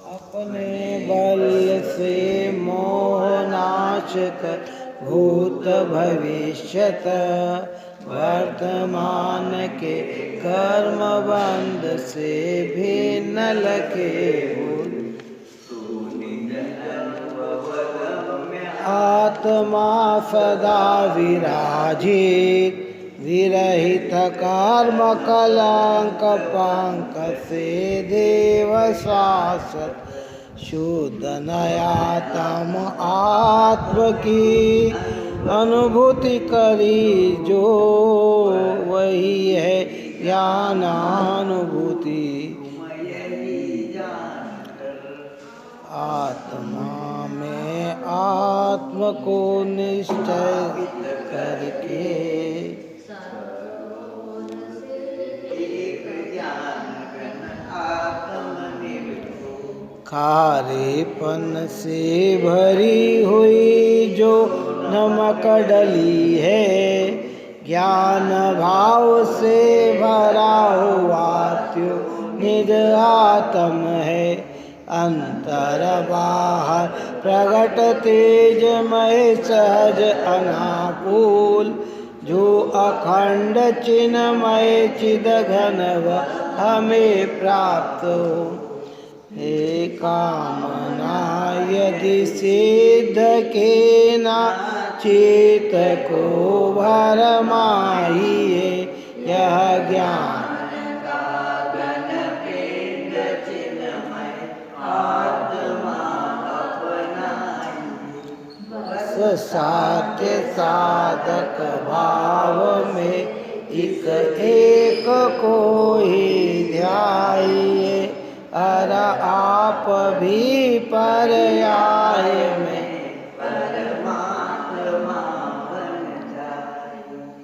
अपने बल से मोह नाश कर भूत भविष्यत वर्तमान के कर्म बंध से भिन्न लगे आत्मा सदा विराजित विरहित कर्म कलंक पंक से देव शाश्वत शुद्ध नयातम आत्म की अनुभूति करी जो वही है ज्ञानानुभूति आत्मा में आत्म को निश्चय करके खारेपन से भरी हुई जो नमक डली है ज्ञान भाव से भरा हुआ त्यो निज आत्म है अंतर बाहर प्रगट तेजमय सहज अनाकूल जो अखंड चिन्मय चिद घनव हमें प्राप्त हो हे कामना यदि सिद्ध के ना चेत को भरमाइए यह ज्ञान साध्य साधक भाव में एक एक को ही ध्याइए अर आप भी पर्याय में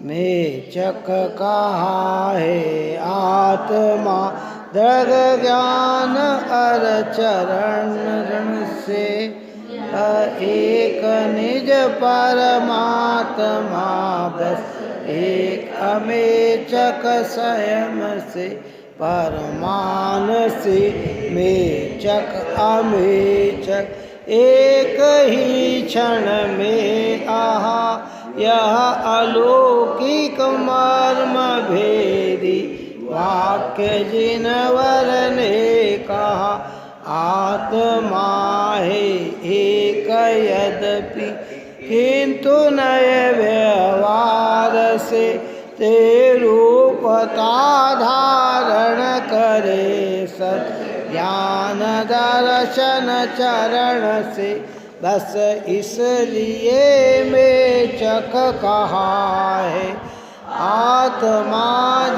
मेचक कहा है आत्मा दृढ़ ज्ञान अर चरण से एक निज परमात्मा बस एक अमेचक स्वयं से परमानसी मेचक अमेचक एक ही क्षण में आहा यह अलौकिक मर्म भेदी वाक्य जिनवर ने कहा आत्मा है एक यद्यपि किंतु नए व्यवहार से ते रूपता धारण करे सत ज्ञान दर्शन चरण से बस इसलिए मेचक कहा है आत्मा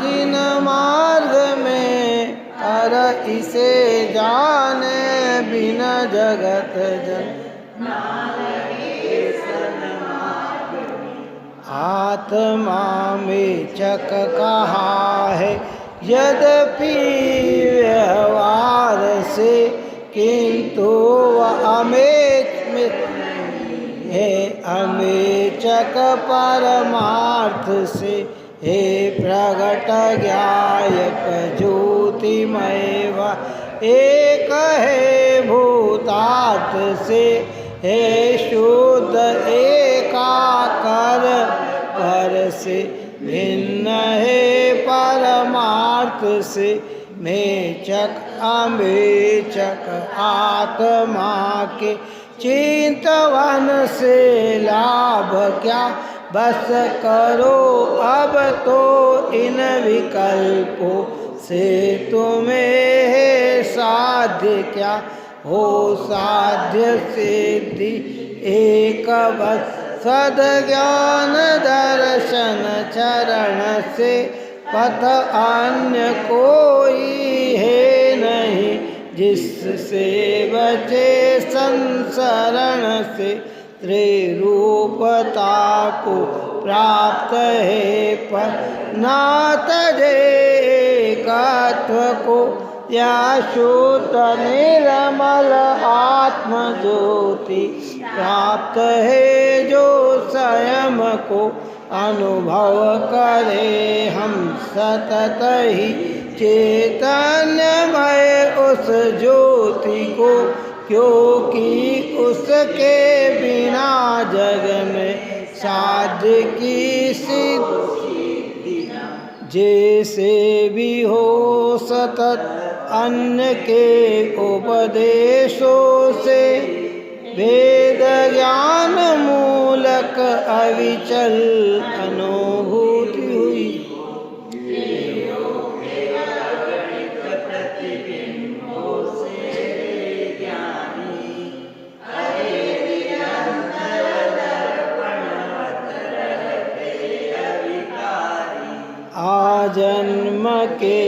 जिन मार्ग में कर इसे जाने बिना जगत जन आत्मा मेचक कहा है यद्यपि व्यवहार से किंतु अमेच है अमेचक परमार्थ से हे प्रगट ज्ञायक ज्योतिमय व एक है भूतार्थ से हे शुद्ध एकाकर पर से भिन्न है परमार्थ से मेचक अमेचक आत्मा के चिंतवन से लाभ क्या बस करो अब तो इन विकल्पों से तुम्हें है साध्य क्या हो साध्य सिद्धि एक बस सद ज्ञान दर्शन चरण से पथ अन्य कोई है नहीं जिससे बचे संसरण से त्रिरूपता को प्राप्त है पर नाथ जे एकात्व को या शुद्ध निर्मल आत्म ज्योति प्राप्त है जो स्वयं को अनुभव करे हम सतत ही चैतन्यमय उस ज्योति को, क्योंकि उसके बिना जग में साध्य की सिद्धि जैसे भी हो सतत अन्य के उपदेशों से वेद ज्ञान मूलक अविचल अनुभूति हुई। आजन्म के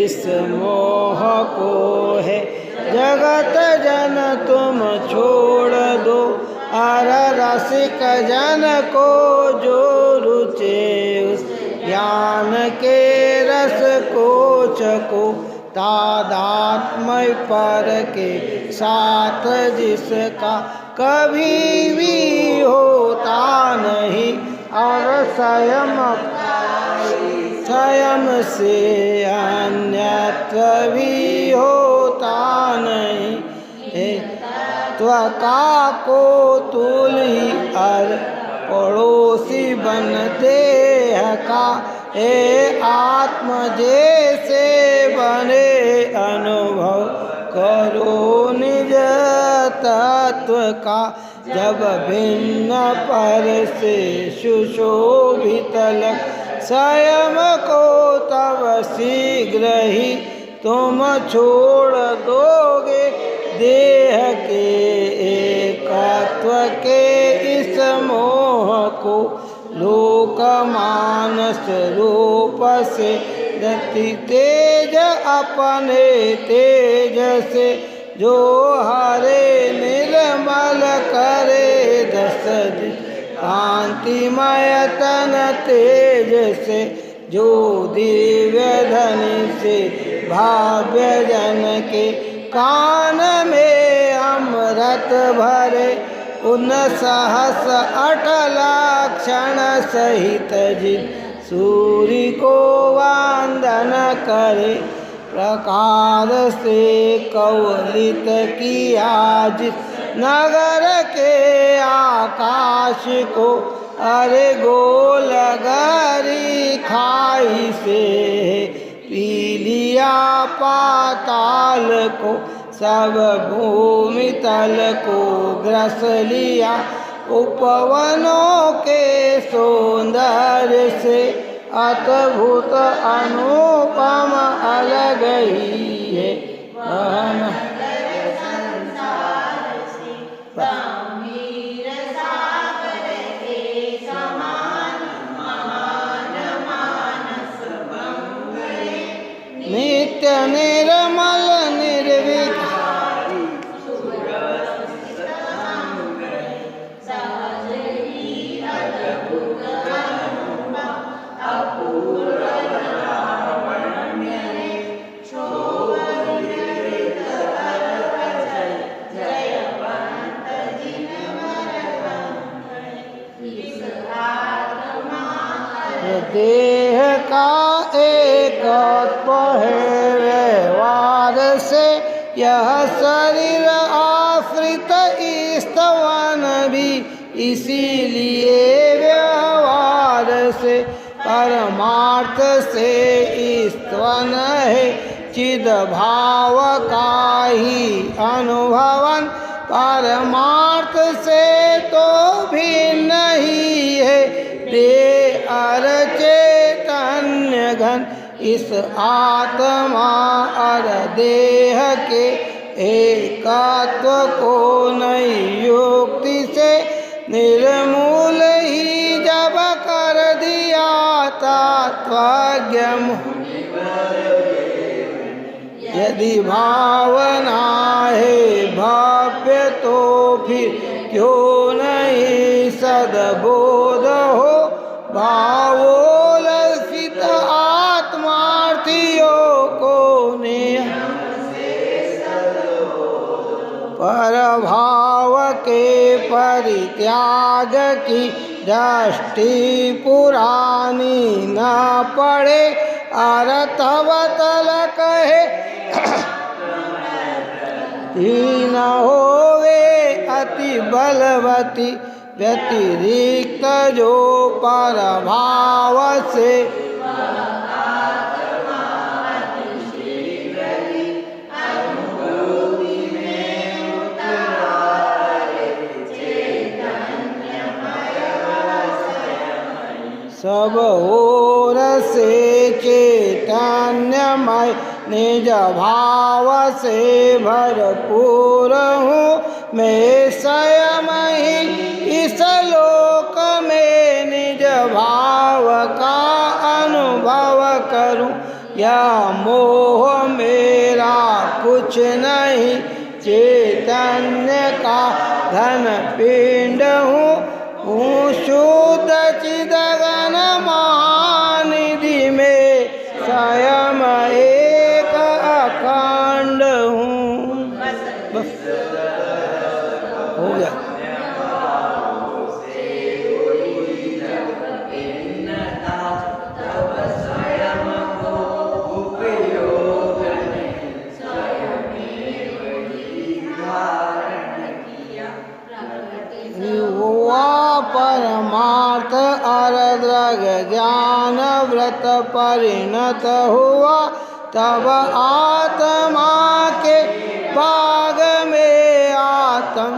इस मोह को है जगत जन तुम छोड़ दो, अर रसिक जन को जो रुचे उस ज्ञान के रस को चको, तादात्म्य पर के साथ जिसका कभी भी होता नहीं, और स्वयं से अन्यत्र भी होता नहीं है। त्वका को तुलही अर पड़ोसी बनते का, ए आत्म जैसे बने अनुभव करो निज तत्व का। जब भिन्न पर से सुशोभित लग स्वयं को, तब शीघ्र ही तुम छोड़ दोगे देह के एकत्व के इस मोह को। लोक मानस रूप से रति तेज अपने तेज से, जो हरे निर्मल करे दस कांतिमय तन तेज से, जो दिव्य ध्वनि से भाव्य जन के कान में अमृत भरे, उन सहस अटलाक्षण सहित जिन सूर्य को वंदन करे। प्रकार से कवलित किया जिस नगर के आकाश को, अरे गोल गरी खाई से पी लिया पाताल को। सब भूमि तल को ग्रस लिया उपवनों के सौंदर्य से, अद्भुत अनुपम अलग ही है नित्य निर्मल निर्विकारी देह का एकत्व है व्यवहार से, यह शरीर आश्रित स्तवन भी इसीलिए व्यवहार से। परमार्थ से स्तवन है चिद भाव का ही अनुभवन, परमार्थ से तो भिन्न ही है देह और चैतन्य घन। इस आत्मा और देह के एकत्व को नई युक्ति से निर्मूल ही जब कर दिया तत्वज्ञ। यदि भावना है भव्य तो फिर क्यों नहीं सद्बोध हो, भावोलसित आत्मार्थियों को पर भाव के परित्याग की दृष्टि पुरानी न पड़े अर्थ बतल कहे न होवे अति बलवती व्यतिरिक्त जो पर भाव से सब ओर से चैतन्यमय निज भाव से भरपूर हूँ मैं स्वयं ही इस लोक में निज भाव का अनुभव करूँ यह मोह मेरा कुछ नहीं चैतन्य का धन पिंड हूँ शुद्ध चिदगन महानिधि में स्वयं एक अखंड हूँ। बस हो गया। परमार्थ अरद्रग ज्ञान व्रत परिणत हुआ तब आत्मा के भाग में आत्म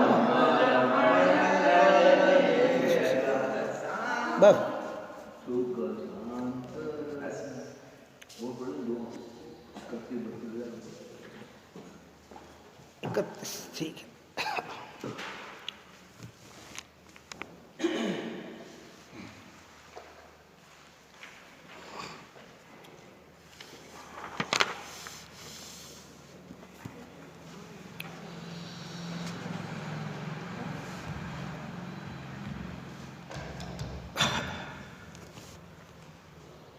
बस ठीक है।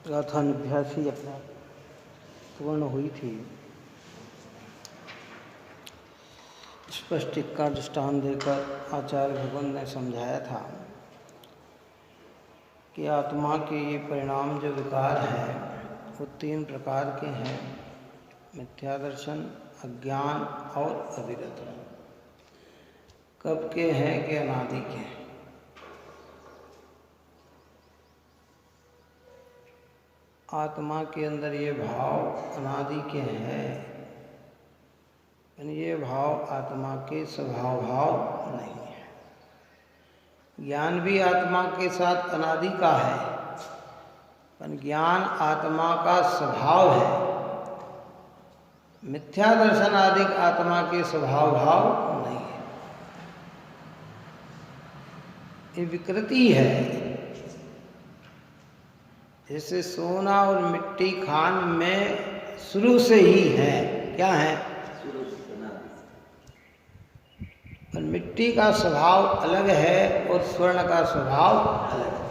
गाथानुभ्यास ही अपना पूर्ण हुई थी। स्पष्ट का दृष्टांत देकर आचार्य भगवान ने समझाया था कि आत्मा के ये परिणाम जो विकार हैं वो 3 प्रकार के हैं, मिथ्या दर्शन, अज्ञान और अविरत। कब के हैं कि अनादि के हैं। आत्मा के अंदर ये भाव अनादि के हैं, यानी ये भाव आत्मा के स्वभाव भाव नहीं है। ज्ञान भी आत्मा के साथ अनादि का है, पर ज्ञान आत्मा का स्वभाव है। मिथ्या दर्शन आदि आत्मा के स्वभाव भाव नहीं है, ये विकृति है। जैसे सोना और मिट्टी खान में शुरू से ही है, क्या है? पर मिट्टी का स्वभाव अलग है और स्वर्ण का स्वभाव अलग है।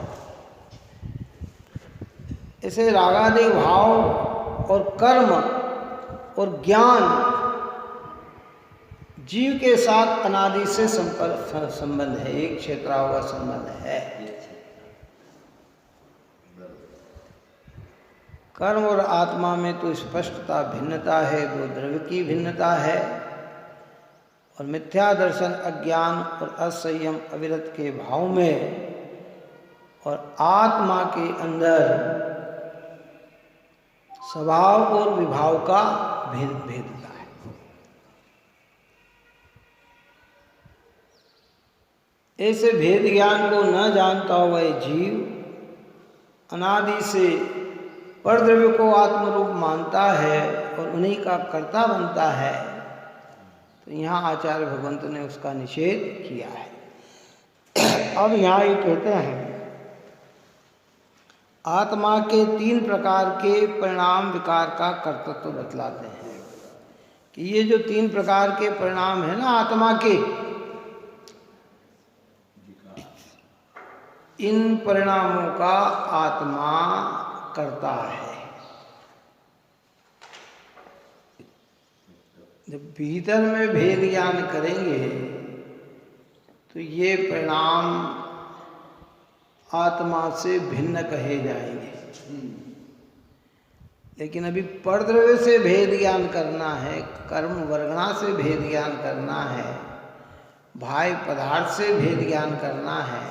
ऐसे रागादि भाव और कर्म और ज्ञान जीव के साथ अनादि से संबंध है, एक क्षेत्र हुआ संबंध है। कर्म और आत्मा में तो स्पष्टता भिन्नता है, 2 द्रव्य की भिन्नता है। और मिथ्या दर्शन अज्ञान और असंयम अविरत के भाव में और आत्मा के अंदर स्वभाव और विभाव का भेदता है। ऐसे भेद ज्ञान को न जानता हुआ जीव अनादि से परद्रव्य को आत्मरूप मानता है और उन्हीं का कर्ता बनता है। तो यहाँ आचार्य भगवंत ने उसका निषेध किया है। अब यहाँ ये कहते हैं आत्मा के 3 प्रकार के परिणाम विकार का कर्तृत्व बतलाते हैं कि ये जो 3 प्रकार के परिणाम है ना आत्मा के, इन परिणामों का आत्मा करता है। जब भीतर में भेद ज्ञान करेंगे तो ये परिणाम आत्मा से भिन्न कहे जाएंगे। लेकिन अभी परद्रव्य से भेद ज्ञान करना है, कर्म वर्गणा से भेद ज्ञान करना है, भाई पदार्थ से भेद ज्ञान करना है,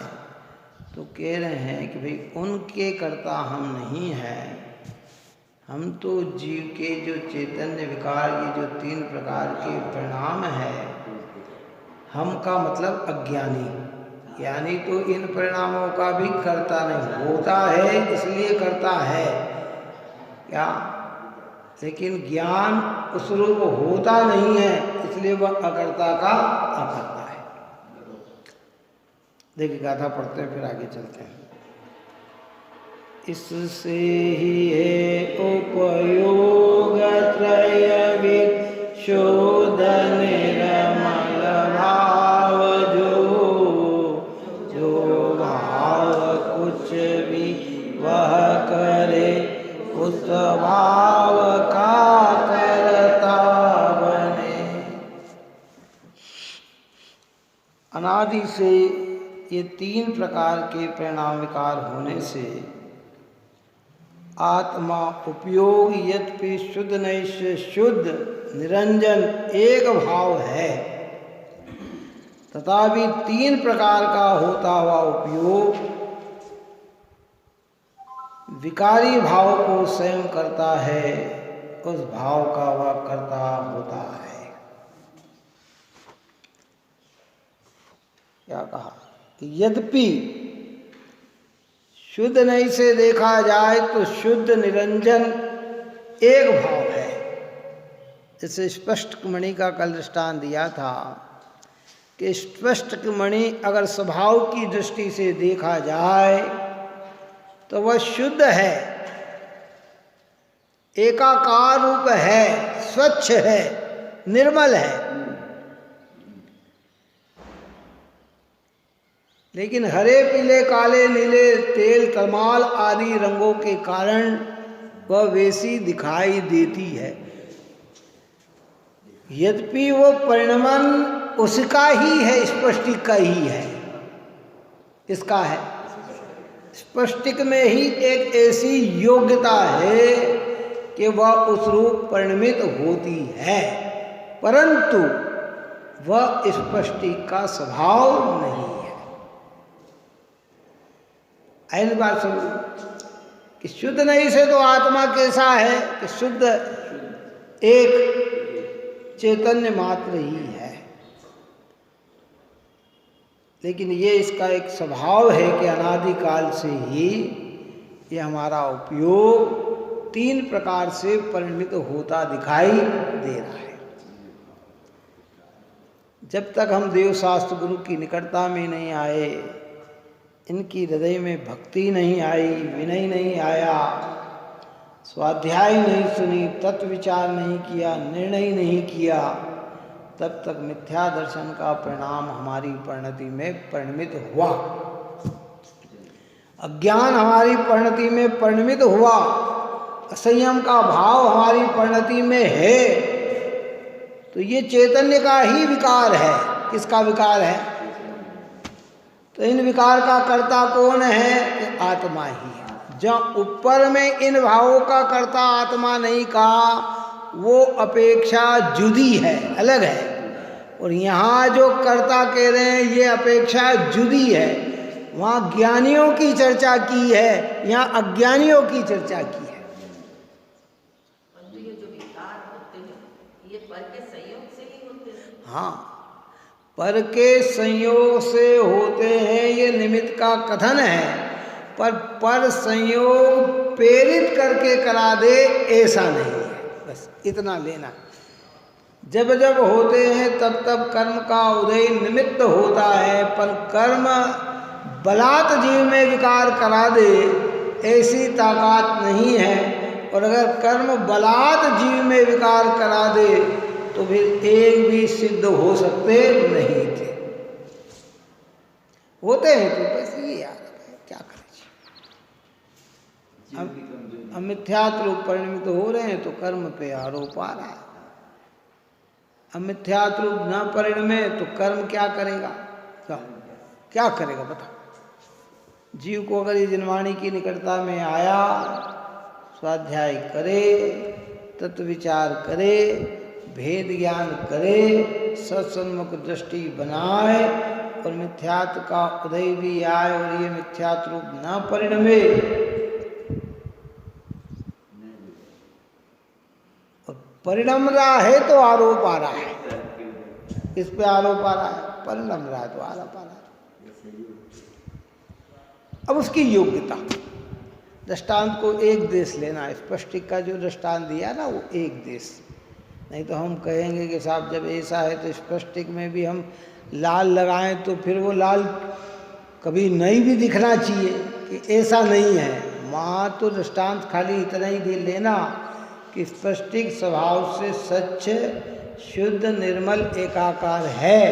तो कह रहे हैं कि भाई उनके कर्ता हम नहीं हैं, हम तो जीव के जो चैतन्य विकार ये जो 3 प्रकार के परिणाम है, हम का मतलब अज्ञानी, यानी तो इन परिणामों का भी कर्ता नहीं, होता है इसलिए करता है क्या, लेकिन ज्ञान उस रूप होता नहीं है, इसलिए वह अकर्ता का अकर्ता है। देखिए गाथा पढ़ते हैं फिर आगे चलते हैं। इससे ही है उपयोग त्रयविद शोधन निर्मल भाव, जो भाव कुछ भी वह करे, उस भाव का करता बने। अनादि से ये 3 प्रकार के परिणाम विकार होने से आत्मा उपयोग यद्यपि शुद्ध नैश्य शुद्ध निरंजन एक भाव है, तथापि 3 प्रकार का होता हुआ उपयोग विकारी भाव को स्वयं करता है, उस भाव का वह कर्ता होता है। क्या कहा कि यद्यपि शुद्ध नहीं से देखा जाए तो शुद्ध निरंजन एक भाव है। जैसे स्पष्ट मणि का कल दृष्टांत दिया था कि स्पष्ट मणि अगर स्वभाव की दृष्टि से देखा जाए तो वह शुद्ध है, एकाकार रूप है, स्वच्छ है, निर्मल है। लेकिन हरे पीले काले नीले तेल तमाल आदि रंगों के कारण वह वैसी दिखाई देती है, यद्यपि वो परिणमन उसका ही है, स्पष्टिक का ही है। इसका है स्पष्टिक में ही एक ऐसी योग्यता है कि वह उस रूप परिणमित होती है, परंतु वह स्पष्टिक का स्वभाव नहीं है। ऐसी बात सुन कि शुद्ध नहीं से तो आत्मा कैसा है कि शुद्ध एक चैतन्य मात्र ही है, लेकिन ये इसका एक स्वभाव है कि अनादिकाल से ही ये हमारा उपयोग 3 प्रकार से परिणमित होता दिखाई दे रहा है। जब तक हम देव शास्त्र गुरु की निकटता में नहीं आए, इनकी हृदय में भक्ति नहीं आई, विनय नहीं आया, स्वाध्याय नहीं सुनी, तत्व विचार नहीं किया, निर्णय नहीं किया, तब तक मिथ्या दर्शन का परिणाम हमारी परिणति में परिणमित हुआ, अज्ञान हमारी परिणति में परिणमित हुआ, असंयम का भाव हमारी परिणति में है। तो ये चैतन्य का ही विकार है। किसका विकार है? तो इन विकार का कर्ता कौन है? कि आत्मा ही है। जब ऊपर में इन भावों का कर्ता आत्मा नहीं कहा, वो अपेक्षा जुदी है, अलग है। और यहाँ जो कर्ता कह रहे हैं ये अपेक्षा जुदी है। वहाँ ज्ञानियों की चर्चा की है, यहाँ अज्ञानियों की चर्चा की है। ये जो विकार होते हैं ये पर के संयोग से ही होते हैं। हाँ, पर के संयोग से होते हैं, ये निमित्त का कथन है। पर संयोग प्रेरित करके करा दे ऐसा नहीं है, बस इतना लेना। जब जब होते हैं तब तब कर्म का उदय निमित्त होता है, पर कर्म बलात् जीव में विकार करा दे ऐसी ताकत नहीं है। और अगर कर्म बलात् जीव में विकार करा दे तो फिर एक भी सिद्ध हो सकते नहीं थे। होते हैं तो बस ये याद है, क्या करें। अब मिथ्यात्व रूप परिणमित हो रहे हैं तो कर्म पे आरोप आ रहा है। अब मिथ्यात्व रूप न परिणमे तो कर्म क्या करेगा? क्या करेगा बता? जीव को अगर ये जिनवाणी की निकटता में आया, स्वाध्याय करे, तत्व विचार करे, भेद ज्ञान करे, सत्सन्मुख दृष्टि बनाए और मिथ्यात्व का उदय भी आए और ये मिथ्यात्व रूप न परिणमे, और परिणम रहा है तो आरोप आ रहा है, इस पे आरोप आ रहा है, परिणम रहा है तो आरोप आ रहा है। अब उसकी योग्यता, दृष्टांत को एक देश लेना, स्पष्टिक का जो दृष्टांत दिया ना वो एक देश, नहीं तो हम कहेंगे कि साहब जब ऐसा है तो स्पष्टिक में भी हम लाल लगाएं तो फिर वो लाल कभी नहीं भी दिखना चाहिए कि ऐसा नहीं है। वहाँ तो दृष्टांत खाली इतना ही दे लेना कि स्पष्टिक स्वभाव से सच्च शुद्ध निर्मल एकाकार है,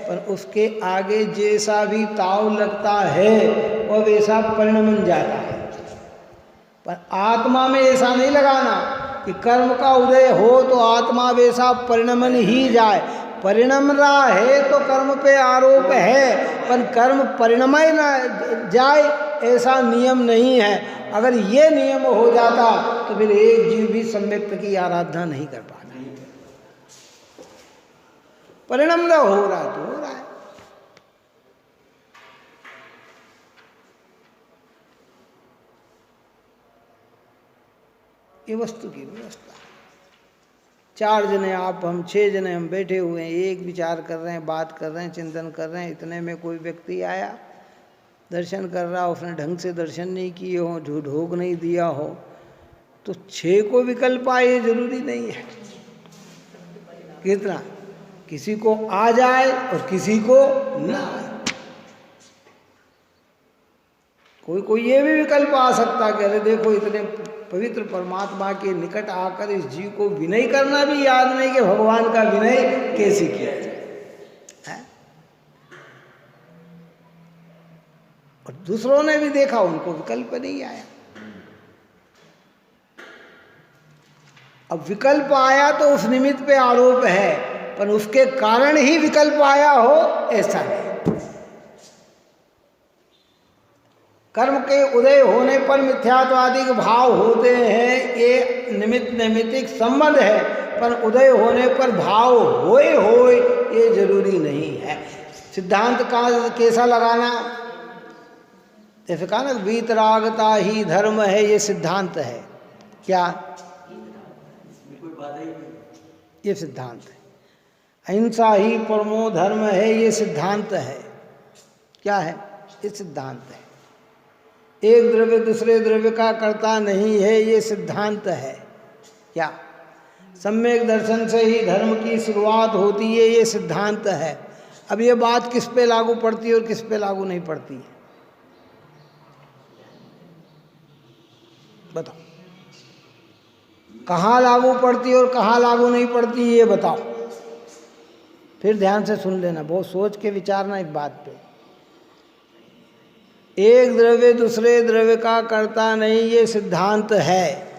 पर उसके आगे जैसा भी ताव लगता है वह वैसा परिणमन जाता है। पर आत्मा में ऐसा नहीं लगाना कि कर्म का उदय हो तो आत्मा वैसा परिणमन ही जाए। परिणम रहा है तो कर्म पे आरोप है, पर कर्म परिणमय न जाए ऐसा नियम नहीं है। अगर ये नियम हो जाता तो फिर एक जीव भी सम्यक्त की आराधना नहीं कर पाता। परिणम न हो रहा तो हो रहा है। ये वस्तु की व्यवस्था। 4 जने आप, हम 6 जने हम बैठे हुए हैं, एक विचार कर रहे हैं, बात कर रहे हैं, चिंतन कर रहे हैं, इतने में कोई व्यक्ति आया, दर्शन कर रहा, उसने ढंग से दर्शन नहीं किए हो, ढोक नहीं दिया हो, तो 6 को विकल्प आए जरूरी नहीं है। कितना किसी को आ जाए और किसी को ना आए। कोई ये भी विकल्प आ सकता है कि अरे देखो इतने पवित्र परमात्मा के निकट आकर इस जीव को विनय करना भी याद नहीं कि भगवान का विनय कैसे किया जाए। और दूसरों ने भी देखा, उनको विकल्प नहीं आया। अब विकल्प आया तो उस निमित्त पे आरोप है, पर उसके कारण ही विकल्प आया हो ऐसा नहीं। कर्म के उदय होने पर मिथ्यात्वादी के भाव होते हैं, ये निमित्त नैमित्तिक संबंध है, पर उदय होने पर भाव होए ये जरूरी नहीं है। सिद्धांत का कैसा लगाना, जैसे कहा ना वीतरागता ही धर्म है, ये सिद्धांत है। क्या ये सिद्धांत है। अहिंसा ही परमो धर्म है, ये सिद्धांत है। क्या है? ये सिद्धांत है। एक द्रव्य दूसरे द्रव्य का कर्ता नहीं है, ये सिद्धांत है। क्या? सम्यक दर्शन से ही धर्म की शुरुआत होती है, ये सिद्धांत है। अब ये बात किस पे लागू पड़ती है और किस पे लागू नहीं पड़ती है, बताओ। कहाँ लागू पड़ती है और कहाँ लागू नहीं पड़ती, ये बताओ। फिर ध्यान से सुन लेना, बहुत सोच के विचारना इस बात पे। एक द्रव्य दूसरे द्रव्य का कर्ता नहीं, ये सिद्धांत है।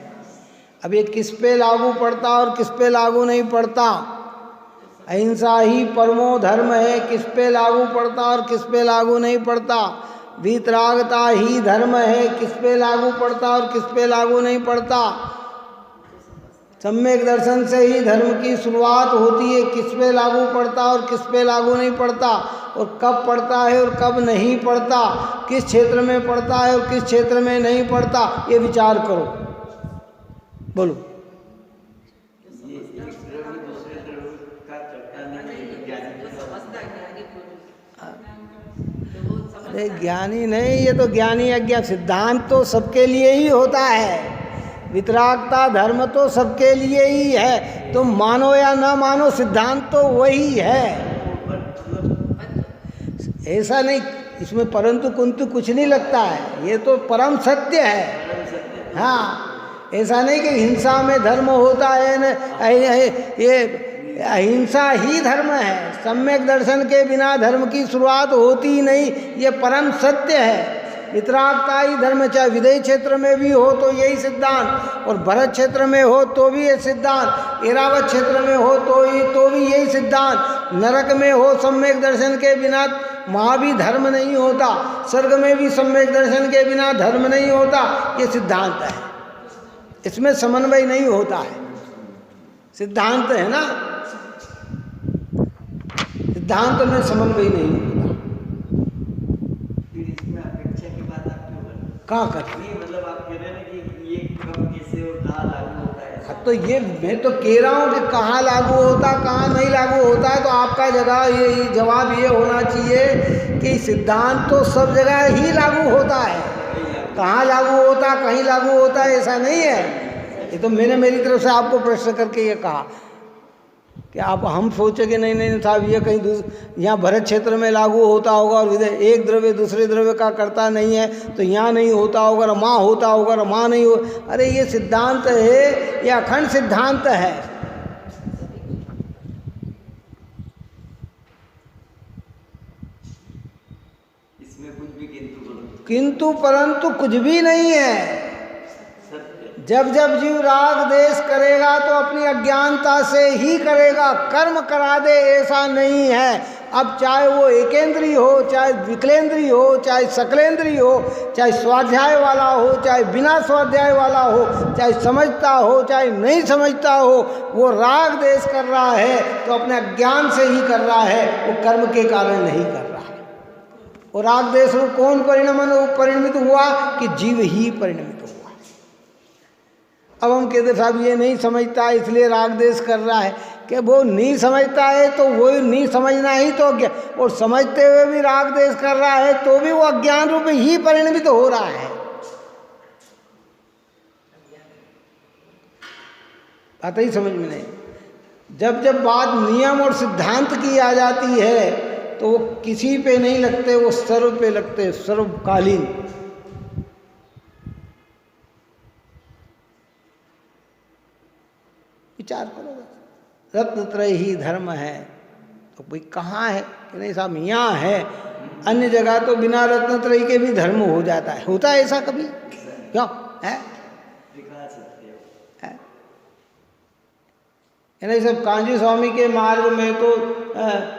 अब ये किस पे लागू पड़ता और किस पे लागू नहीं पड़ता? अहिंसा ही परमो धर्म है, किस पे लागू पड़ता और किस पे लागू नहीं पड़ता? वीतरागता ही धर्म है, किस पे लागू पड़ता और किस पे लागू नहीं पड़ता? सम्यक दर्शन से ही धर्म की शुरुआत होती है, किस पे लागू पड़ता और किस पे लागू नहीं पड़ता? और कब पड़ता है और कब नहीं पड़ता? किस क्षेत्र में पड़ता है और किस क्षेत्र में नहीं पड़ता? ये विचार करो, बोलो। अरे ज्ञानी नहीं, ये तो ज्ञानी अज्ञान। सिद्धांत तो सबके लिए ही होता है, वितरागता धर्म तो सबके लिए ही है। तुम मानो या ना मानो, सिद्धांत तो वही है। ऐसा नहीं, इसमें परंतु कुंतु कुछ नहीं लगता है, ये तो परम सत्य है। हाँ, ऐसा नहीं कि हिंसा में धर्म होता है न, ये अहिंसा ही धर्म है। सम्यक दर्शन के बिना धर्म की शुरुआत होती ही नहीं, ये परम सत्य है। वितरागता ही धर्म, चाहे विदेह क्षेत्र में भी हो तो यही सिद्धांत, और भरत क्षेत्र में हो तो भी ये सिद्धांत, एरावत क्षेत्र में हो तो भी यही सिद्धांत, नरक में हो सम्यक दर्शन के बिना वहाँ भी धर्म नहीं होता, स्वर्ग में भी सम्यक दर्शन के बिना धर्म नहीं होता, ये सिद्धांत है। इसमें समन्वय नहीं होता है, सिद्धांत है ना, सिद्धांत में समन्वय नहीं होता। इसमें अपेक्षा की बात आप क्यों कर रहे हैं? कहाँ करते नहीं, मतलब आप कह रहे हैं ना कि ये कब कैसे और कहाँ लागू होता है। तो ये मैं तो कह रहा हूँ कि कहाँ लागू होता कहाँ नहीं लागू होता है, तो आपका जगह ये जवाब ये होना चाहिए कि सिद्धांत तो सब जगह ही लागू होता है, कहाँ लागू होता कहीं लागू होता है ऐसा नहीं है। ये तो मैंने मेरी तरफ से आपको प्रश्न करके ये कहा कि आप हम सोचे कि नहीं साहब ये कहीं यहाँ भरत क्षेत्र में लागू होता होगा और इधर एक द्रव्य दूसरे द्रव्य का करता नहीं है तो यहाँ नहीं होता होगा, रमा होता होगा, रमा नहीं हो। अरे ये सिद्धांत है, ये अखंड सिद्धांत है। इसमें कुछ भी किंतु परंतु कुछ भी नहीं है। सत्य जब जब जीव राग देश करेगा तो अपनी अज्ञानता से ही करेगा, कर्म करा दे ऐसा नहीं है। अब चाहे वो एकेंद्रीय हो, चाहे विकलेंद्रीय हो, चाहे सकलेंद्रीय हो, चाहे स्वाध्याय वाला हो, चाहे बिना स्वाध्याय वाला हो, चाहे समझता हो चाहे नहीं समझता हो, वो राग देश कर रहा है तो अपने अज्ञान से ही कर रहा है, वो कर्म के कारण नहीं कर रहा है। और राग देश में कौन परिणमित हुआ कि जीव ही परिणमित हुआ। अब हम कहते साहब ये नहीं समझता इसलिए राग देश कर रहा है, कि वो नहीं समझता है तो वो नहीं समझना ही तो क्या, और समझते हुए भी राग देश कर रहा है तो भी वो अज्ञान रूप ही परिणमित हो रहा है। बात ही समझ में नहीं। जब जब बात नियम और सिद्धांत की आ जाती है तो वो किसी पे नहीं लगते, वो सर्व पे लगते, सर्वकालीन। विचार करो, रत्नत्रय ही धर्म है तो भाई कहाँ है कि नहीं साहब यहाँ है, अन्य जगह तो बिना रत्नत्रय के भी धर्म हो जाता है। होता है ऐसा कभी? क्यों है? नहीं सब कांजी स्वामी के मार्ग में तो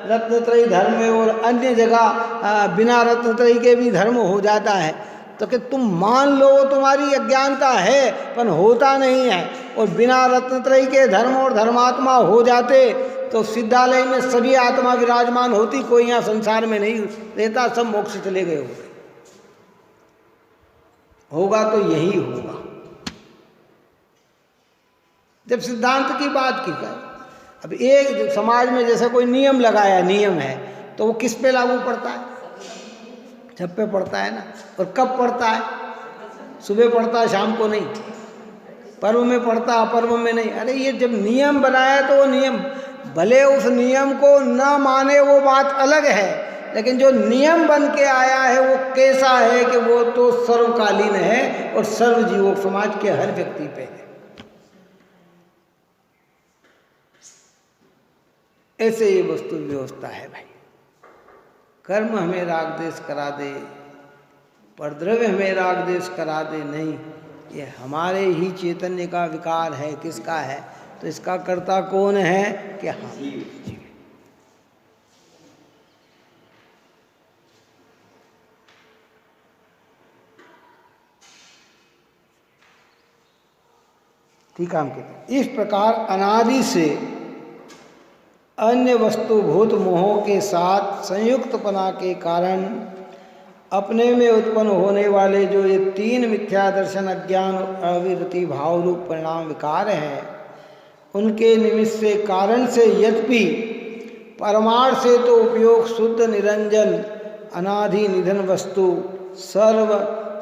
रत्नत्रयी धर्म है और अन्य जगह बिना रत्नत्रयी के भी धर्म हो जाता है। तो कि तुम मान लो तुम्हारी अज्ञानता है पर होता नहीं है, और बिना रत्नत्रयी के धर्म और धर्मात्मा हो जाते तो सिद्धालय में सभी आत्मा विराजमान होती, कोई यहाँ संसार में नहीं रहता, सब मोक्ष चले गए होते। होगा तो यही होगा जब सिद्धांत की बात की जाए। अब एक समाज में जैसे कोई नियम लगाया, नियम है तो वो किस पे लागू पड़ता है? सब पे पड़ता है ना। और कब पड़ता है? सुबह पड़ता है, शाम को नहीं। पर्व में पड़ता, अपर्व में नहीं। अरे ये जब नियम बनाया तो वो नियम, भले उस नियम को न माने वो बात अलग है, लेकिन जो नियम बन के आया है वो कैसा है कि वो तो सर्वकालीन है और सर्व जीवों समाज के हर व्यक्ति पे है। ऐसे ये वस्तु व्यवस्था है भाई। कर्म हमें राग देश करा दे, परद्रव्य हमें राग देश करा दे, नहीं, ये हमारे ही चैतन्य का विकार है। किसका है? तो इसका कर्ता कौन है? कि हम जीव। ठीक है, हम कहते हैं इस प्रकार अनादि से अन्य वस्तुभूत मोहों के साथ संयुक्तपना के कारण अपने में उत्पन्न होने वाले जो ये तीन मिथ्या दर्शन, अज्ञान, अविरति भाव रूप परिणाम विकार हैं, उनके निमित्त से कारण से यद्यपि परमार्थ से तो उपयोग शुद्ध निरंजन अनादि निधन वस्तु सर्व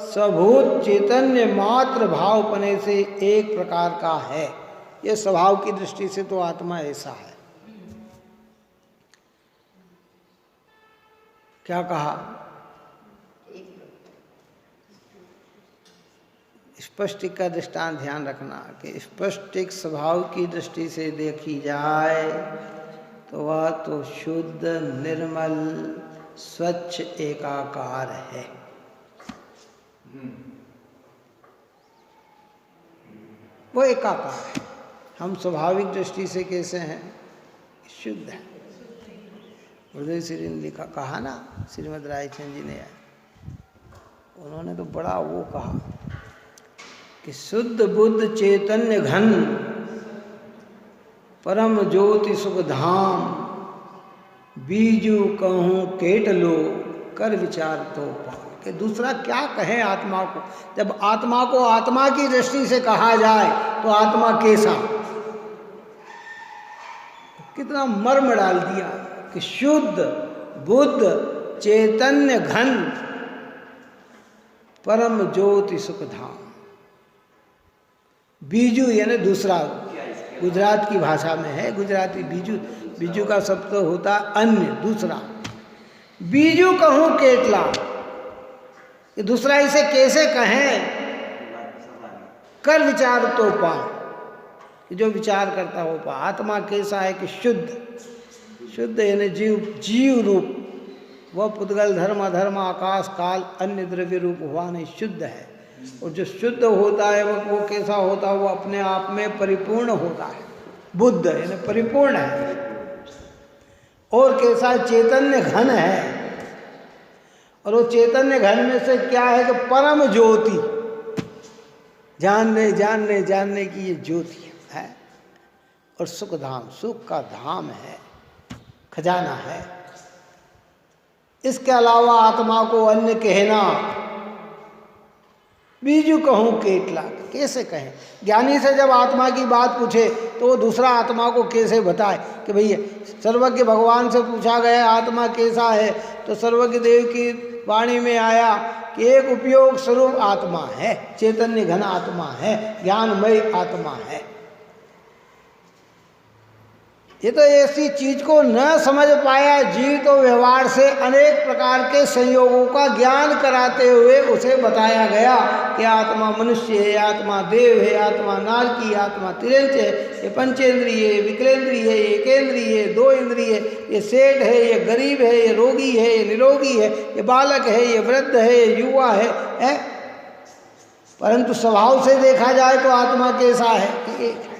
सभूत चैतन्य मात्र भावपने से एक प्रकार का है। ये स्वभाव की दृष्टि से तो आत्मा ऐसा है। क्या कहा? स्पष्टिक का दृष्टांत ध्यान रखना कि स्पष्टिक स्वभाव की दृष्टि से देखी जाए तो वह तो शुद्ध निर्मल स्वच्छ एकाकार है। वो एकाकार है। हम स्वाभाविक दृष्टि से कैसे हैं? शुद्ध है। गुरुदेव श्री ने लिखा, कहा ना श्रीमद् रायचंद जी ने, उन्होंने तो बड़ा वो कहा कि शुद्ध बुद्ध चैतन्य घन परम ज्योति सुख धाम, बीजू कहूँ केट लो कर विचार तो पाओ। कि दूसरा क्या कहें आत्मा को, जब आत्मा को आत्मा की दृष्टि से कहा जाए तो आत्मा कैसा, कितना मर्म डाल दिया कि शुद्ध बुद्ध चैतन्य घन परम ज्योति सुख धाम। बीजू यानी दूसरा, गुजरात की भाषा में है, गुजराती बीजू, बीजू का शब्द होता अन्य, दूसरा। बीजू कहूँ केटला, ये दूसरा इसे कैसे कहें, कर विचार तो पा, कि जो विचार करता हो पा। आत्मा कैसा है कि शुद्ध, शुद्ध यानी जीव, जीव रूप, वह पुद्गल धर्म अधर्म आकाश काल अन्य द्रव्य रूप हुआ नहीं, शुद्ध है। और जो शुद्ध होता है वो कैसा होता है, वो अपने आप में परिपूर्ण होता है, बुद्ध यानी परिपूर्ण है। और कैसा चैतन्य घन है, और वो चैतन्य घन में से क्या है कि परम ज्योति, जानने जानने जानने की ये ज्योति है। और सुख धाम, सुख का धाम है, खजाना है। इसके अलावा आत्मा को अन्य कहना, बीजू कहूँ केटला, कैसे कहें। ज्ञानी से जब आत्मा की बात पूछे तो वो दूसरा आत्मा को कैसे बताए कि भैया, सर्वज्ञ भगवान से पूछा गया आत्मा कैसा है, तो सर्वज्ञ देव की वाणी में आया कि एक उपयोग स्वरूप आत्मा है, चैतन्य घन आत्मा है, ज्ञानमय आत्मा है। ये तो ऐसी चीज को न समझ पाया जीव, तो व्यवहार से अनेक प्रकार के संयोगों का ज्ञान कराते हुए उसे बताया गया कि आत्मा मनुष्य है, आत्मा देव है, आत्मा नारकी, आत्मा तिरंच है, ये पंचेंद्रिय, विकलेंद्रिय, एकेंद्रिय, दो इंद्रिय, ये सेठ है, ये गरीब है, ये रोगी है, ये निरोगी है, ये बालक है, ये वृद्ध है, ये युवा है। परंतु स्वभाव से देखा जाए तो आत्मा कैसा है कि एक है।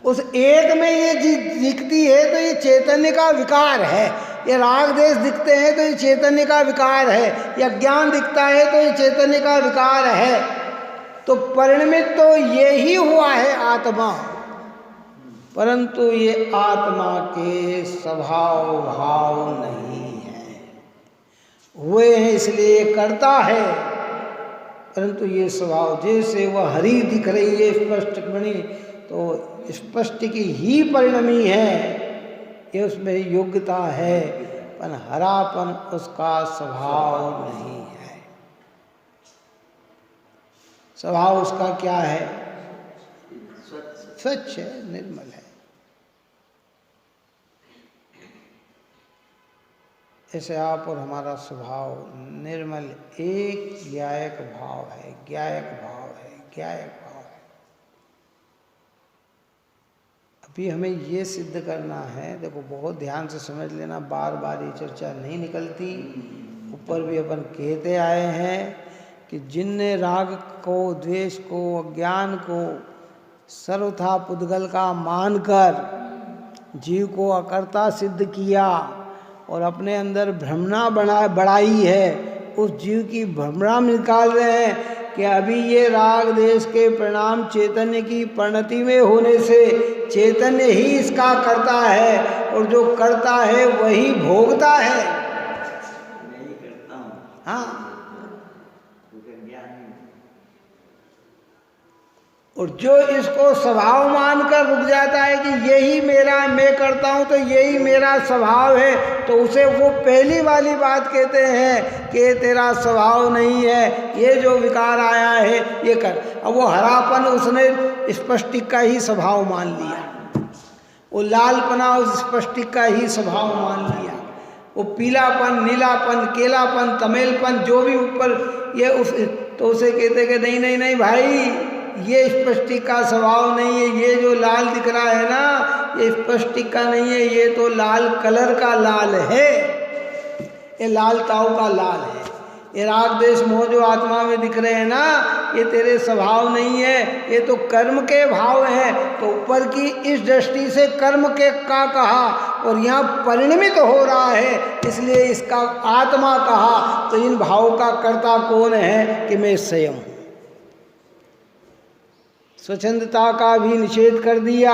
उस एक में ये दिखती है तो ये चैतन्य का विकार है। ये राग देश दिखते हैं तो ये चैतन्य का विकार है, या ज्ञान दिखता है तो ये चैतन्य का विकार है। तो परिणमित तो ये ही हुआ है आत्मा, परंतु ये आत्मा के स्वभाव भाव नहीं है। हुए हैं इसलिए करता है, परंतु ये स्वभाव, जैसे वह हरी दिख रही है स्पष्ट बनी, तो स्पष्ट की ही परिणमी है, ये उसमें योग्यता है, पर हरापन उसका स्वभाव नहीं है। स्वभाव उसका क्या है, स्वच्छ है, निर्मल है। ऐसे आप और हमारा स्वभाव निर्मल, एक ज्ञायक भाव है, ज्ञायक भाव है, ज्ञायक भाव है। अभी हमें ये सिद्ध करना है, देखो बहुत ध्यान से समझ लेना, बार बार ये चर्चा नहीं निकलती। ऊपर भी अपन कहते आए हैं कि जिनने राग को, द्वेष को, अज्ञान को सर्वथा पुद्गल का मानकर जीव को अकर्ता सिद्ध किया और अपने अंदर भ्रमणा बढ़ाई है, उस जीव की भ्रमणा निकाल रहे हैं कि अभी ये राग देश के परिणाम चैतन्य की परिणति में होने से चैतन्य ही इसका करता है, और जो करता है वही भोगता है। नहीं करता हूँ, हाँ, ज्ञान। और जो इसको स्वभाव मानकर रुक जाता है कि यही मेरा, मैं करता हूँ तो यही मेरा स्वभाव है, तो उसे वो पहली वाली बात कहते हैं कि तेरा स्वभाव नहीं है, ये जो विकार आया है ये कर। अब वो हरापन उसने स्पष्टिक का ही स्वभाव मान लिया, वो लालपना उस स्पष्टिक का ही स्वभाव मान लिया, वो पीलापन, नीलापन, केलापन, तमेलपन जो भी ऊपर ये उस, तो उसे कहते कि नहीं नहीं नहीं भाई, ये स्पष्टिक का स्वभाव नहीं है, ये जो लाल दिख रहा है ना, ये स्पष्टिक का नहीं है, ये तो लाल कलर का लाल है, ये लालताओं का लाल है। ये राग देश मोह जो आत्मा में दिख रहे हैं ना, ये तेरे स्वभाव नहीं है, ये तो कर्म के भाव हैं। तो ऊपर की इस दृष्टि से कर्म के का कहा और यहाँ परिणमित हो रहा है, इसलिए इसका आत्मा कहा। तो इन भावों का कर्ता कौन है कि मैं स्वयं हूँ। स्वच्छंदता का भी निषेध कर दिया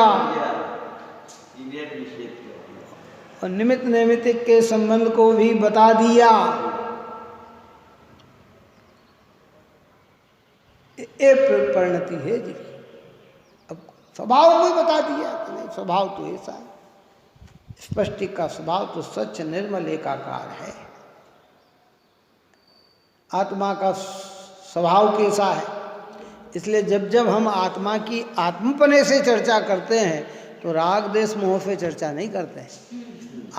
और निमित्त नैमित्तिक के संबंध को भी बता दिया। एक परिणति है जी। अब स्वभाव को ही बता दिया कि नहीं, स्वभाव तो ऐसा है। स्पष्टि का स्वभाव तो सच निर्मल एकाकार है। आत्मा का स्वभाव कैसा है, इसलिए जब जब हम आत्मा की आत्मपने से चर्चा करते हैं तो राग देश मोह से चर्चा नहीं करते हैं।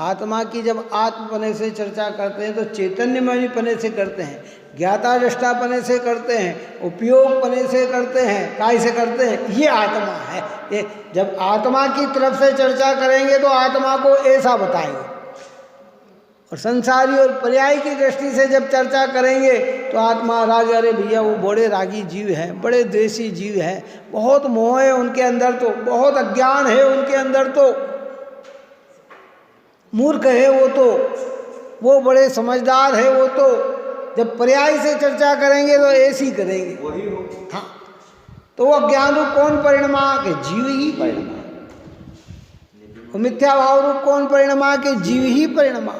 आत्मा की जब आत्मपने से चर्चा करते हैं तो चैतन्यमय पने से करते हैं, ज्ञाता दृष्टापने से करते हैं, उपयोग पने से करते हैं, काय से करते हैं, ये आत्मा है। ये जब आत्मा की तरफ से चर्चा करेंगे तो आत्मा को ऐसा बताएंगे, और संसारी और पर्याय की दृष्टि से जब चर्चा करेंगे तो आत्मा राग, अरे भैया वो बड़े रागी जीव हैं, बड़े द्वेषी जीव हैं, बहुत मोह है उनके अंदर, तो बहुत अज्ञान है उनके अंदर, तो मूर्ख है वो बड़े समझदार है वो। तो जब पर्याय से चर्चा करेंगे तो ऐसी करेंगे। हाँ, तो वो अज्ञान रूप कौन परिणमा के जीव ही परिणमा, और मिथ्या भाव रूप कौन परिणमा के जीव ही परिणमा।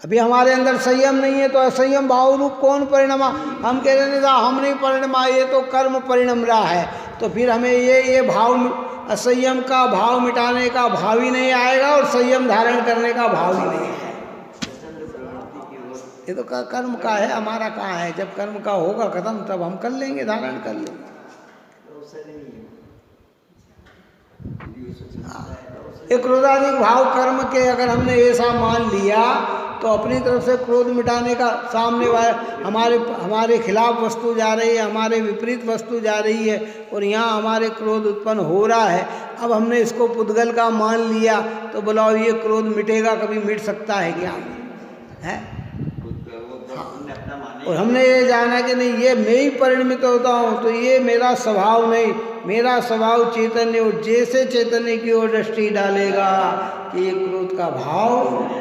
अभी हमारे अंदर संयम नहीं है तो असंयम भाव रूप कौन परिणमा। हम कह रहे हैं हम नहीं परिणमा, ये तो कर्म परिणम रहा है, तो फिर हमें ये भाव असंयम का भाव मिटाने का भाव ही नहीं आएगा और संयम धारण करने का भाव ही नहीं है। ये तो कर्म का है, हमारा कहाँ है। जब कर्म का होगा खत्म तब हम कर लेंगे, धारण कर लेंगे। एक क्रोधाधिक भाव कर्म के अगर हमने ऐसा मान लिया तो अपनी तरफ से क्रोध मिटाने का, सामने वाले हमारे खिलाफ वस्तु जा रही है, हमारे विपरीत वस्तु जा रही है और यहाँ हमारे क्रोध उत्पन्न हो रहा है। अब हमने इसको पुद्गल का मान लिया तो बुलाओ ये क्रोध मिटेगा, कभी मिट सकता है क्या है? और हमने ये जाना कि नहीं ये मैं ही परिणमित होता हूँ, तो ये मेरा स्वभाव नहीं, मेरा स्वभाव चैतन्य, और जैसे चैतन्य की ओर दृष्टि डालेगा कि ये क्रोध का भाव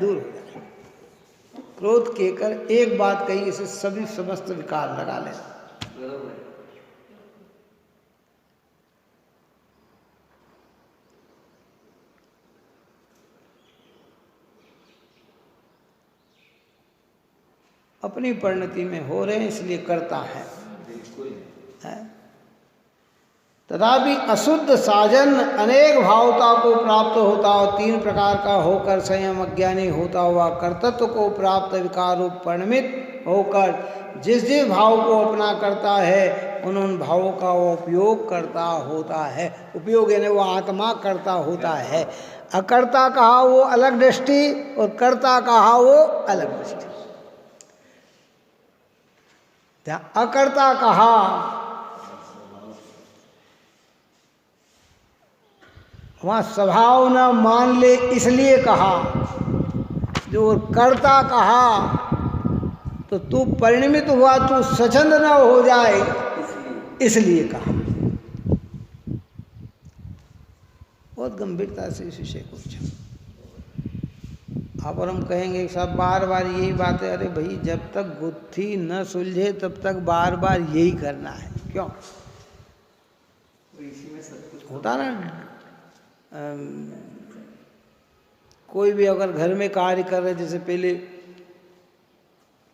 दूर हो जाए। क्रोध कहकर एक बात कही, इसे सभी समस्त विकार लगा लेना। अपनी परिणति में हो रहे हैं इसलिए करता है। तथापि अशुद्ध साजन अनेक भावता को प्राप्त होता और तीन प्रकार का होकर संयम अज्ञानी होता हुआ कर्तत्व को प्राप्त विकार रूप परिणमित होकर जिस जिस भाव को अपना करता है उन भावों का वो उपयोग करता होता है। उपयोग यानी वो आत्मा करता होता है। अकर्ता कहा वो अलग दृष्टि और कर्ता कहा वो अलग दृष्टि। अकर्ता कहा वहाँ स्वभाव न मान ले इसलिए कहा, जो कर्ता कहा तो तू परिणमित हुआ, तू स्वच्छंद न हो जाए इसलिए कहा। बहुत गंभीरता से इस विषय को पूछा। आप और हम कहेंगे सब बार बार यही बात है, अरे भाई जब तक गुत्थी न सुलझे तब तक बार बार यही करना है, क्यों? होता ना, कोई भी अगर घर में कार्य कर रहे, जैसे पहले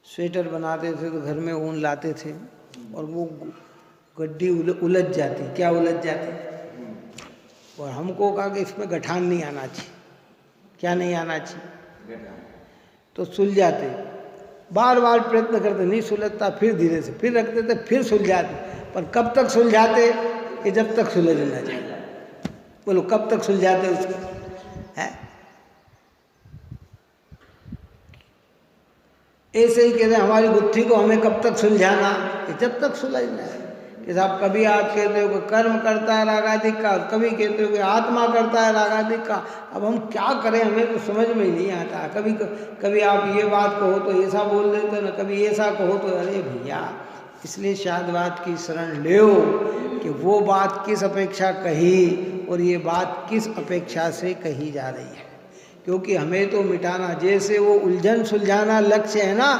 स्वेटर बनाते थे तो घर में ऊन लाते थे और वो गड्डी उलझ जाती, क्या उलझ जाती, और हमको कहा कि इसमें गठान नहीं आना चाहिए। क्या नहीं आना चाहिए? तो सुलझाते, बार बार प्रयत्न करते, नहीं सुलझता, फिर धीरे से फिर रखते थे, फिर सुलझाते, पर कब तक सुलझाते कि जब तक सुलझ ना जाए। बोलो कब तक सुलझाते उसको है? ऐसे ही कहते हमारी गुत्थी को हमें कब तक सुलझाना, कि जब तक सुलझना है। कि साहब कभी आप कहते हो कि कर्म करता है रागादिक का, कभी कहते हो कि आत्मा करता है रागादिक का। अब हम क्या करें, हमें तो समझ में ही नहीं आता। कभी आप ये बात कहो तो ऐसा बोल देते हो ना, कभी ऐसा कहो तो अरे भैया, इसलिए शादवाद की शरण लो। कि वो बात किस अपेक्षा कही और ये बात किस अपेक्षा से कही जा रही है। क्योंकि हमें तो मिटाना, जैसे वो उलझन सुलझाना लक्ष्य है ना,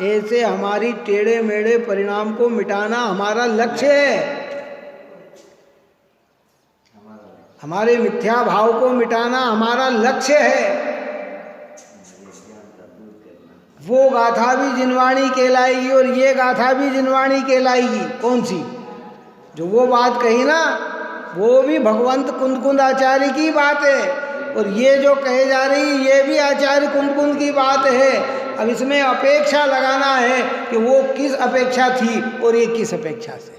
ऐसे हमारी टेढ़े मेढ़े परिणाम को मिटाना हमारा लक्ष्य है। हमारे मिथ्या भाव को मिटाना हमारा लक्ष्य है। वो गाथा भी जिनवाणी कहलाएगी और ये गाथा भी जिनवाणी कहलाएगी। कौन सी? जो वो बात कही ना, वो भी भगवंत कुंद आचार्य की बात है, और ये जो कहे जा रही ये भी आचार्य कुंद की बात है। अब इसमें अपेक्षा लगाना है कि वो किस अपेक्षा थी और ये किस अपेक्षा से।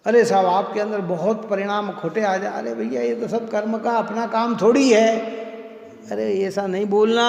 अरे साहब, आपके अंदर बहुत परिणाम खोटे आ जा रहे भैया, ये तो सब कर्म का अपना काम थोड़ी है। अरे ऐसा नहीं बोलना।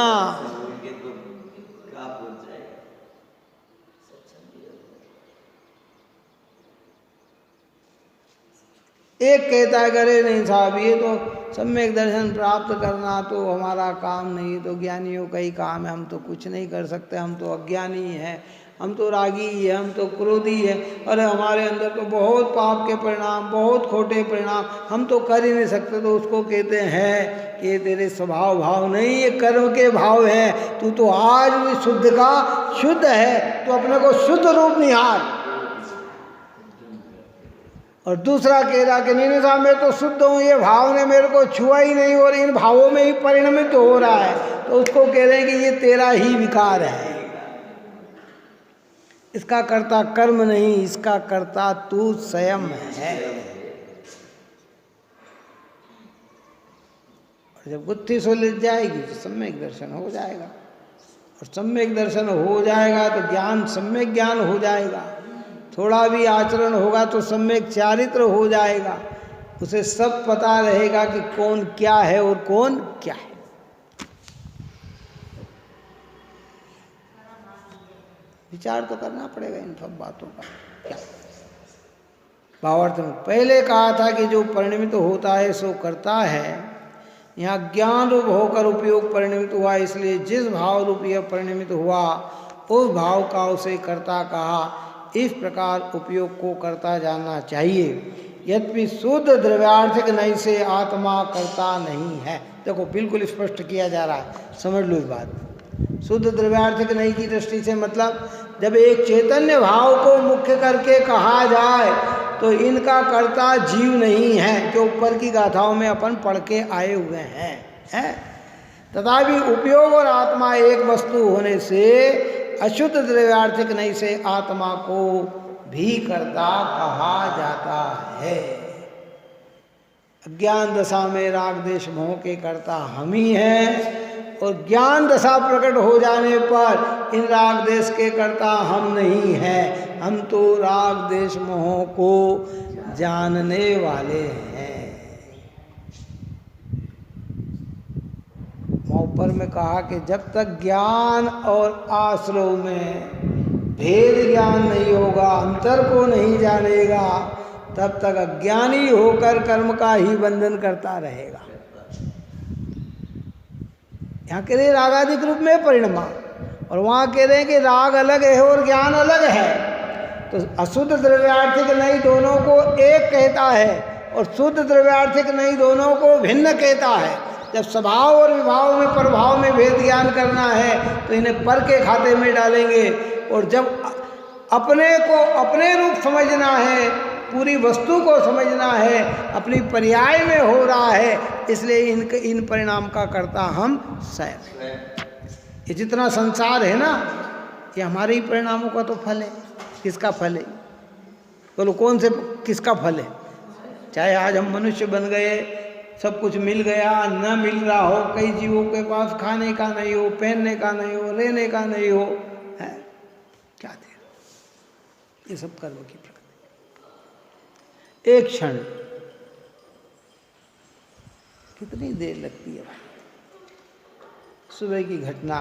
एक कहता है अरे नहीं साहब, ये तो सम्यक दर्शन प्राप्त करना तो हमारा काम नहीं, तो ज्ञानियों का ही काम है, हम तो कुछ नहीं कर सकते, हम तो अज्ञानी हैं, हम तो रागी है, हम तो क्रोधी है, अरे हमारे अंदर तो बहुत पाप के परिणाम, बहुत खोटे परिणाम, हम तो कर ही नहीं सकते। तो उसको कहते हैं कि तेरे स्वभाव भाव नहीं, ये कर्म के भाव है। तू तो आज भी शुद्ध का शुद्ध है, तो अपने को शुद्ध रूप निहार। और दूसरा कह रहा कि नहीं साहब मैं तो शुद्ध हूँ, ये भाव ने मेरे को छुआ ही नहीं और इन भावों में ही परिणमित हो रहा है। तो उसको कह रहे हैं कि ये तेरा ही विकार है, इसका कर्ता कर्म नहीं, इसका कर्ता तू स्वयं है। और जब गुत्थी सुलझ जाएगी तो सम्यक दर्शन हो जाएगा, और सम्यक दर्शन हो जाएगा तो ज्ञान सम्यक ज्ञान हो जाएगा। थोड़ा भी आचरण होगा तो सम्यक चारित्र हो जाएगा। उसे सब पता रहेगा कि कौन क्या है और कौन क्या है। विचार तो करना पड़ेगा इन सब बातों का। क्या भावार्थ में पहले कहा था कि जो परिणमित होता है सो करता है। यहाँ ज्ञान रूप होकर उपयोग परिणमित हुआ, इसलिए जिस भाव रूप यह परिणमित हुआ उस भाव का उसे कर्ता कहा। इस प्रकार उपयोग को करता जानना चाहिए। यद्यपि शुद्ध द्रव्यार्थिक नहीं से आत्मा करता नहीं है। देखो बिल्कुल स्पष्ट किया जा रहा है, समझ लो इस बात। शुद्ध द्रव्यार्थिक नहीं की दृष्टि से मतलब जब एक चैतन्य भाव को मुख्य करके कहा जाए तो इनका कर्ता जीव नहीं है, जो ऊपर की गाथाओं में अपन पढ़ के आए हुए हैं। तथापि उपयोग और आत्मा एक वस्तु होने से अशुद्ध द्रव्यार्थिक नहीं से आत्मा को भी कर्ता कहा जाता है। अज्ञान दशा में राग देश मोह के कर्ता हम ही हैं, और ज्ञान दशा प्रकट हो जाने पर इन राग देश के कर्ता हम नहीं हैं। हम तो राग देश मोह को जानने वाले हैं। ऊपर में कहा कि जब तक ज्ञान और आश्रव में भेद ज्ञान नहीं होगा, अंतर को नहीं जानेगा, तब तक अज्ञानी होकर कर्म का ही बंधन करता रहेगा। यहाँ कह रहे रागादिक रूप में परिणमा, और वहाँ कह रहे हैं कि राग अलग है और ज्ञान अलग है। तो अशुद्ध द्रव्यार्थिक नहीं दोनों को एक कहता है, और शुद्ध द्रव्यार्थिक नहीं दोनों को भिन्न कहता है। जब स्वभाव और विभाव में प्रभाव में भेद ज्ञान करना है तो इन्हें पर के खाते में डालेंगे, और जब अपने को अपने रूप समझना है, पूरी वस्तु को समझना है, अपनी पर्याय में हो रहा है, इसलिए इन परिणाम का कर्ता हम स्वयं। ये जितना संसार है ना, ये हमारे ही परिणामों का तो फल है। किसका फल है? बोलो कौन से, किसका फल है? चाहे आज हम मनुष्य बन गए, सब कुछ मिल गया, न मिल रहा हो, कई जीवों के पास खाने का नहीं हो, पहनने का नहीं हो, रहने का नहीं हो, है क्या दे? ये सब कर्म की प्रकृति। एक क्षण कितनी देर लगती है भाई। सुबह की घटना,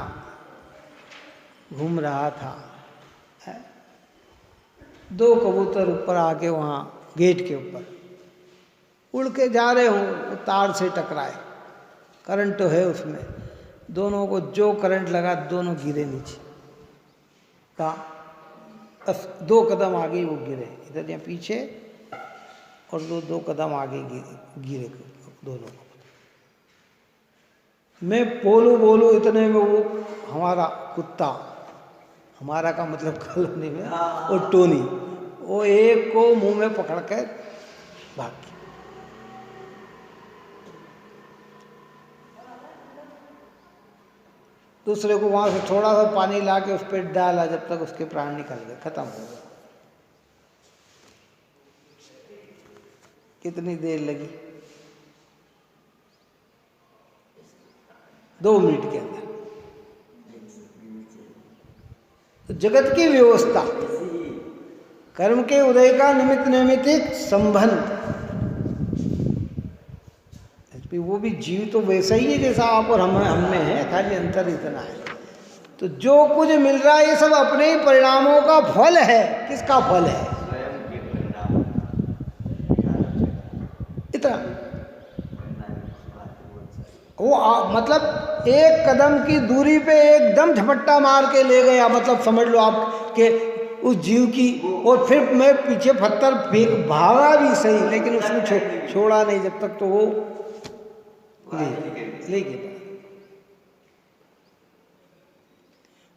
घूम रहा था, है? 2 कबूतर ऊपर आके वहाँ गेट के ऊपर उड़ के जा रहे हों, वो तार से टकराए, करंट तो है उसमें, दोनों को जो करंट लगा दोनों गिरे नीचे। कहा बस 2 कदम आगे वो गिरे, इधर या पीछे, और 2 कदम आगे गिरे दोनों। मैं बोलूं इतने में वो हमारा कुत्ता, हमारा का मतलब कॉलोनी में, और टोनी, वो एक को मुंह में पकड़ कर भाग गया। दूसरे को वहां से थोड़ा सा पानी ला के उस पर डाला, जब तक उसके प्राण निकल गए, खत्म हो गया। कितनी देर लगी? 2 मिनट के अंदर। तो जगत की व्यवस्था, कर्म के उदय का निमित्त नैमित्तिक संबंध, वो भी जीव तो वैसा ही है जैसा आप और हम में है, खाली अंतर इतना है। तो जो कुछ मिल रहा है ये सब अपने ही परिणामों का फल है। किसका फल है? स्वयं के परिणाम। इतना वो मतलब 1 कदम की दूरी पे एकदम झपट्टा मार के ले गया, मतलब समझ लो आप के उस जीव की, और फिर मैं पीछे पत्थर फेंक भागा भी सही, लेकिन उसने छोड़ा नहीं जब तक तो वो ले गया।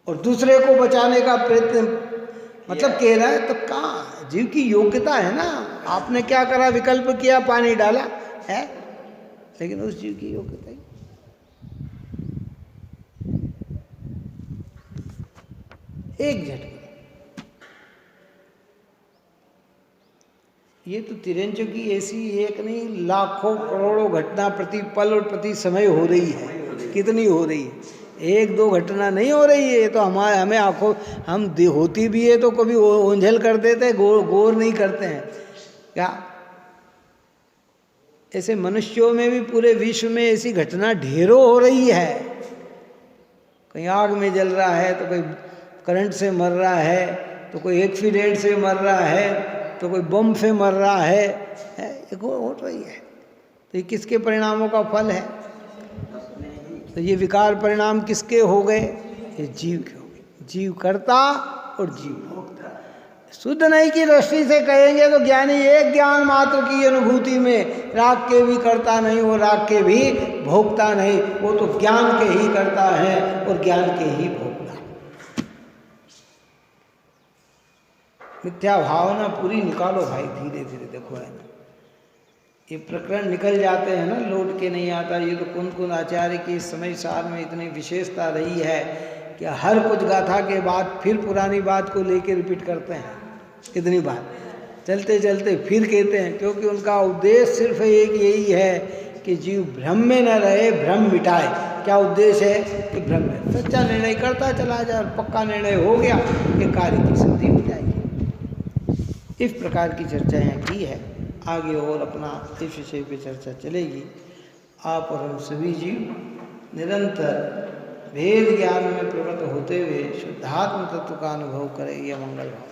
और दूसरे को बचाने का प्रयत्न, मतलब कह रहा है तो कहाँ जीव की योग्यता है ना। आपने क्या करा? विकल्प किया, पानी डाला है, लेकिन उस जीव की योग्यता ही एक झटके। ये तो तिरंजों की ऐसी एक नहीं, लाखों करोड़ों घटना प्रति पल और प्रति समय हो रही है। कितनी हो रही है? 1-2 घटना नहीं हो रही है। ये तो हमें आंखों, हम होती भी है तो कभी ओंझल कर देते हैं, गौर नहीं करते हैं क्या? ऐसे मनुष्यों में भी पूरे विश्व में ऐसी घटना ढेरों हो रही है। कहीं आग में जल रहा है, तो कोई करंट से मर रहा है, तो कोई एक्सीडेंट से मर रहा है, तो कोई बम से मर रहा है, ये हो रही है। तो ये किसके परिणामों का फल है? तो ये विकार परिणाम किसके हो गए? ये जीव के हो गए। जीव कर्ता और जीव भोक्ता। शुद्ध नहीं की दृष्टि से कहेंगे तो ज्ञानी एक ज्ञान मात्र की अनुभूति में राग के भी करता नहीं, वो राग के भी भोगता नहीं, वो तो ज्ञान के ही करता है और ज्ञान के ही भोगता। मिथ्या भावना पूरी निकालो भाई, धीरे धीरे। देखो है ना, ये प्रकरण निकल जाते हैं ना, लौट के नहीं आता। ये तो कुंद आचार्य की इस समय सार में इतनी विशेषता रही है कि हर कुछ गाथा के बाद फिर पुरानी बात को लेके रिपीट करते हैं। कितनी बार चलते चलते फिर कहते हैं, क्योंकि उनका उद्देश्य सिर्फ एक यही है कि जीव भ्रम में न रहे, भ्रम मिटाए। क्या उद्देश्य है? कि भ्रम में सच्चा निर्णय करता चला जाए, और पक्का निर्णय हो गया कि कार्य की सिद्धि हो जाएगी। इस प्रकार की चर्चा यहाँ की है। आगे और अपना इस विषय पे चर्चा चलेगी। आप और हम सभी जीव निरंतर भेद ज्ञान में प्रवृत्त होते हुए शुद्धात्म तत्व का अनुभव करें, यह मंगल भावना।